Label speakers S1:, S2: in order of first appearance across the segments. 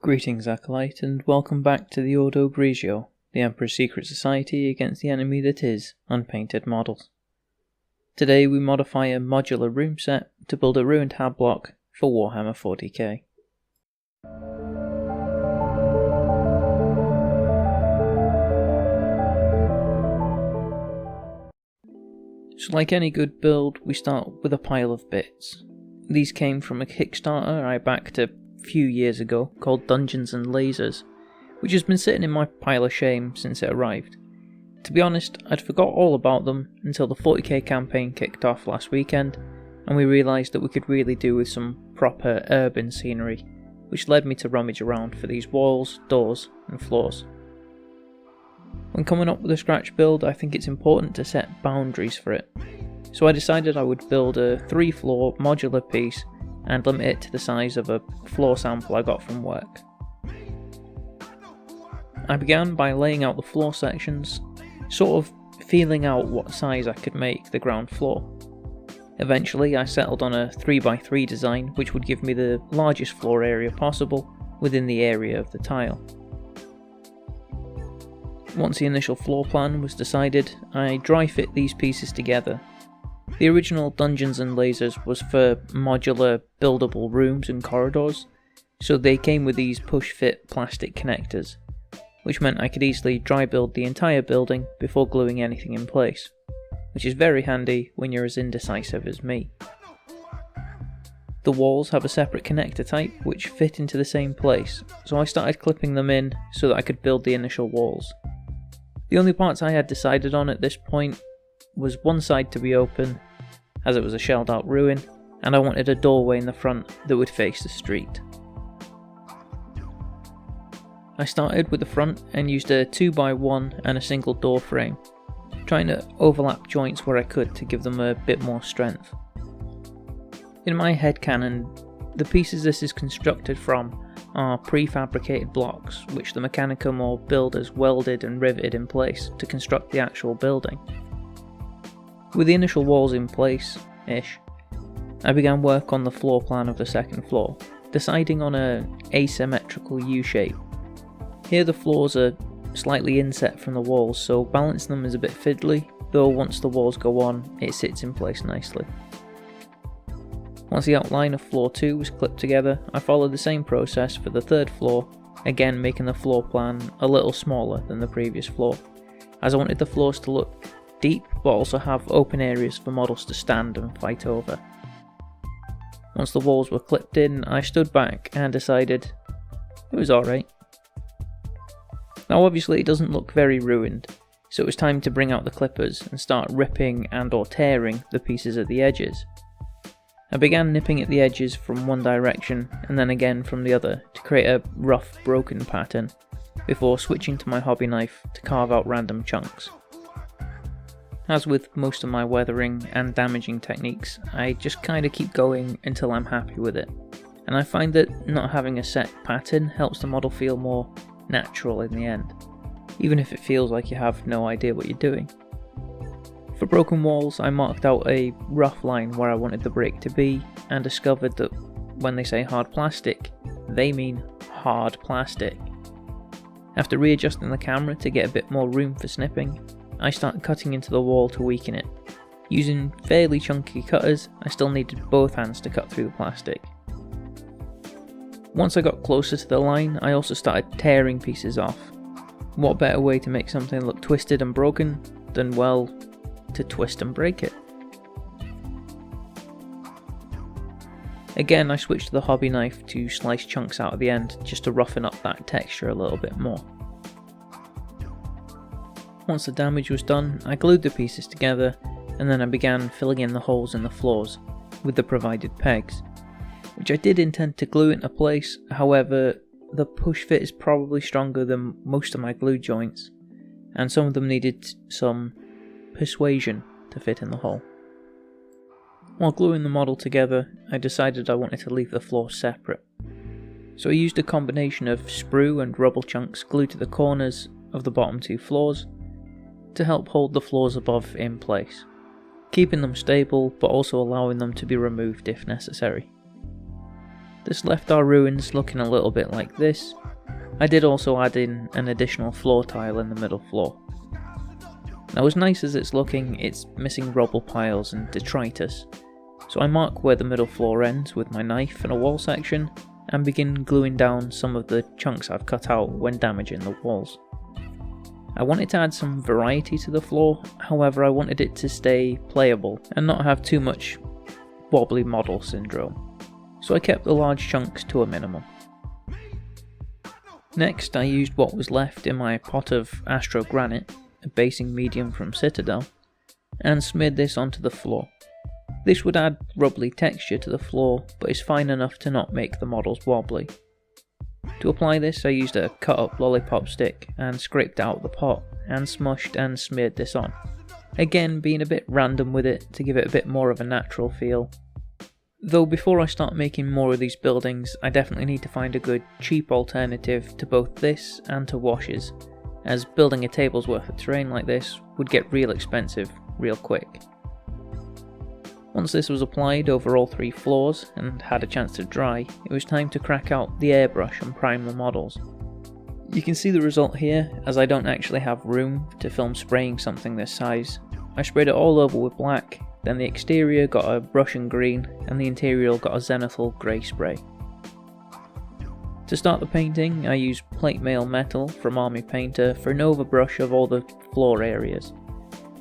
S1: Greetings, Acolyte, and welcome back to the Ordo Grigio, the Emperor's secret society against the enemy that is unpainted models. Today we modify a modular room set to build a Ruined Hab block for Warhammer 40k. So like any good build, we start with a pile of bits. These came from a Kickstarter I backed a few years ago called Dungeons and Lasers, which has been sitting in my pile of shame since it arrived. To be honest, I'd forgot all about them until the 40k campaign kicked off last weekend, and we realised that we could really do with some proper urban scenery, which led me to rummage around for these walls, doors and floors. When coming up with a scratch build, I think it's important to set boundaries for it, so I decided I would build a 3-floor modular piece and limit it to the size of a floor sample I got from work. I began by laying out the floor sections, sort of feeling out what size I could make the ground floor. Eventually I settled on a 3x3 design which would give me the largest floor area possible within the area of the tile. Once the initial floor plan was decided, I dry fit these pieces together. The original Dungeons and Lasers was for modular buildable rooms and corridors, so they came with these push-fit plastic connectors, which meant I could easily dry build the entire building before gluing anything in place, which is very handy when you're as indecisive as me. The walls have a separate connector type which fit into the same place, so I started clipping them in so that I could build the initial walls. The only parts I had decided on at this point was one side to be open, as it was a shelled out ruin, and I wanted a doorway in the front that would face the street. I started with the front and used a 2x1 and a single door frame, trying to overlap joints where I could to give them a bit more strength. In my headcanon, the pieces this is constructed from are prefabricated blocks which the Mechanicum or builders welded and riveted in place to construct the actual building. With the initial walls in place-ish, I began work on the floor plan of the second floor, deciding on an asymmetrical U-shape. Here the floors are slightly inset from the walls, so balancing them is a bit fiddly, though once the walls go on, it sits in place nicely. Once the outline of floor 2 was clipped together, I followed the same process for the third floor, again making the floor plan a little smaller than the previous floor, as I wanted the floors to look deep but also have open areas for models to stand and fight over. Once the walls were clipped in, I stood back and decided it was alright. Now obviously it doesn't look very ruined, so it was time to bring out the clippers and start ripping and or tearing the pieces at the edges. I began nipping at the edges from one direction and then again from the other to create a rough broken pattern, before switching to my hobby knife to carve out random chunks. As with most of my weathering and damaging techniques, I just kinda keep going until I'm happy with it, and I find that not having a set pattern helps the model feel more natural in the end, even if it feels like you have no idea what you're doing. For broken walls, I marked out a rough line where I wanted the break to be, and discovered that when they say hard plastic, they mean hard plastic. After readjusting the camera to get a bit more room for snipping, I started cutting into the wall to weaken it. Using fairly chunky cutters, I still needed both hands to cut through the plastic. Once I got closer to the line, I also started tearing pieces off. What better way to make something look twisted and broken than, well, to twist and break it? Again, I switched to the hobby knife to slice chunks out of the end, just to roughen up that texture a little bit more. Once the damage was done, I glued the pieces together, and then I began filling in the holes in the floors with the provided pegs, which I did intend to glue into place. However, the push fit is probably stronger than most of my glue joints, and some of them needed some persuasion to fit in the hole. While gluing the model together, I decided I wanted to leave the floor separate, so I used a combination of sprue and rubble chunks glued to the corners of the bottom 2 floors to help hold the floors above in place, keeping them stable but also allowing them to be removed if necessary. This left our ruins looking a little bit like this. I did also add in an additional floor tile in the middle floor. Now, as nice as it's looking, it's missing rubble piles and detritus, so I mark where the middle floor ends with my knife in a wall section and begin gluing down some of the chunks I've cut out when damaging the walls. I wanted to add some variety to the floor, however I wanted it to stay playable and not have too much wobbly model syndrome, so I kept the large chunks to a minimum. Next, I used what was left in my pot of Astro Granite, a basing medium from Citadel, and smeared this onto the floor. This would add rubbly texture to the floor, but is fine enough to not make the models wobbly. To apply this, I used a cut up lollipop stick and scraped out the pot and smushed and smeared this on, again being a bit random with it to give it a bit more of a natural feel. Though before I start making more of these buildings, I definitely need to find a good cheap alternative to both this and to washes, as building a table's worth of terrain like this would get real expensive real quick. Once this was applied over all 3 floors and had a chance to dry, it was time to crack out the airbrush and prime the models. You can see the result here, as I don't actually have room to film spraying something this size. I sprayed it all over with black, then the exterior got a Russian green and the interior got a zenithal grey spray. To start the painting, I used plate mail metal from Army Painter for an overbrush of all the floor areas,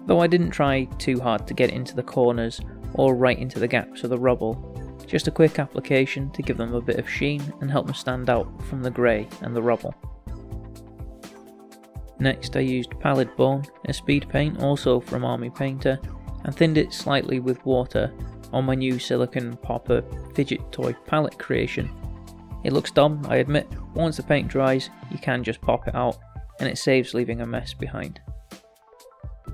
S1: though I didn't try too hard to get into the corners or right into the gaps of the rubble, just a quick application to give them a bit of sheen and help them stand out from the grey and the rubble. Next, I used Pallid Bone, a speed paint also from Army Painter, and thinned it slightly with water on my new silicone popper fidget toy palette creation. It looks dumb, I admit, but once the paint dries, you can just pop it out, and it saves leaving a mess behind.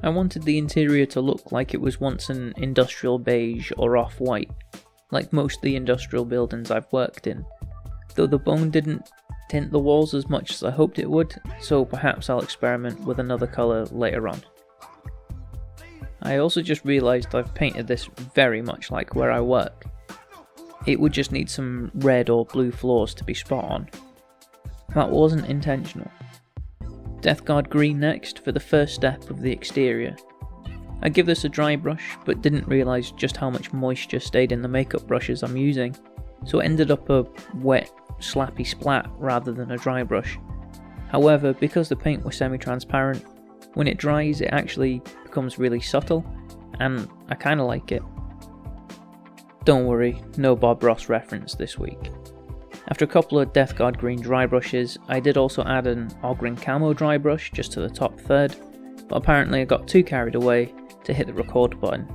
S1: I wanted the interior to look like it was once an industrial beige or off-white, like most of the industrial buildings I've worked in, though the bone didn't tint the walls as much as I hoped it would, so perhaps I'll experiment with another colour later on. I also just realised I've painted this very much like where I work. It would just need some red or blue floors to be spot on. That wasn't intentional. Death Guard Green next for the first step of the exterior. I give this a dry brush, but didn't realise just how much moisture stayed in the makeup brushes I'm using, so it ended up a wet, slappy splat rather than a dry brush. However, because the paint was semi-transparent, when it dries it actually becomes really subtle, and I kinda like it. Don't worry, no Bob Ross reference this week. After a couple of Death Guard Green dry brushes, I did also add an Ogren Camo dry brush just to the top third, but apparently I got too carried away to hit the record button.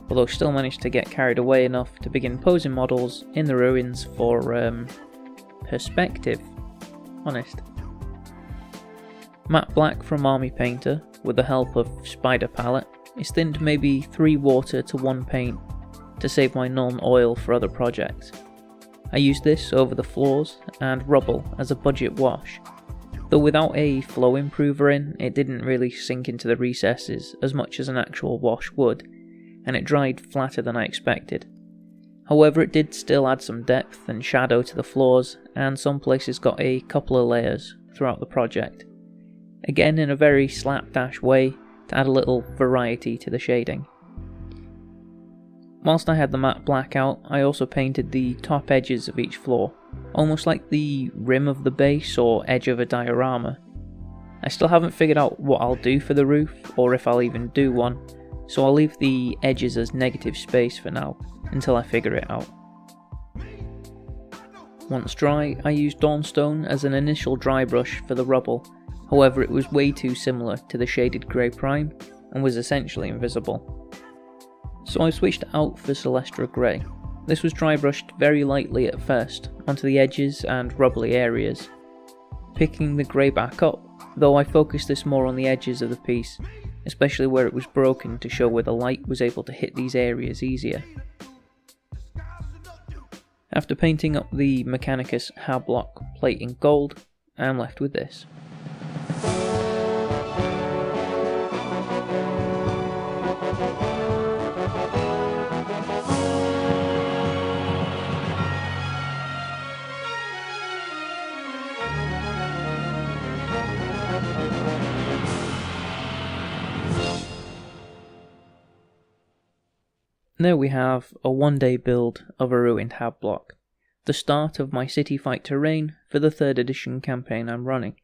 S1: Although still managed to get carried away enough to begin posing models in the ruins for perspective. Honest. Matte Black from Army Painter, with the help of Spider Palette, is thinned maybe 3 water to 1 paint to save my non-oil for other projects. I used this over the floors and rubble as a budget wash, though without a flow improver in, it didn't really sink into the recesses as much as an actual wash would, and it dried flatter than I expected. However, it did still add some depth and shadow to the floors, and some places got a couple of layers throughout the project, again in a very slapdash way to add a little variety to the shading. Whilst I had the matte black out, I also painted the top edges of each floor, almost like the rim of the base or edge of a diorama. I still haven't figured out what I'll do for the roof, or if I'll even do one, so I'll leave the edges as negative space for now, until I figure it out. Once dry, I used Dawnstone as an initial dry brush for the rubble, however it was way too similar to the shaded grey prime, and was essentially invisible. So I switched it out for Celestra Grey. This was dry brushed very lightly at first, onto the edges and rubbly areas, picking the grey back up, though I focused this more on the edges of the piece, especially where it was broken to show where the light was able to hit these areas easier. After painting up the Mechanicus Hablock plate in gold, I'm left with this. There we have a 1-day build of a Ruined Hab block, the start of my Cityfight Terrain for the 3rd edition campaign I'm running.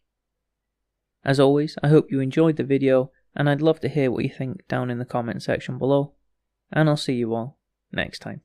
S1: As always, I hope you enjoyed the video, and I'd love to hear what you think down in the comment section below, and I'll see you all next time.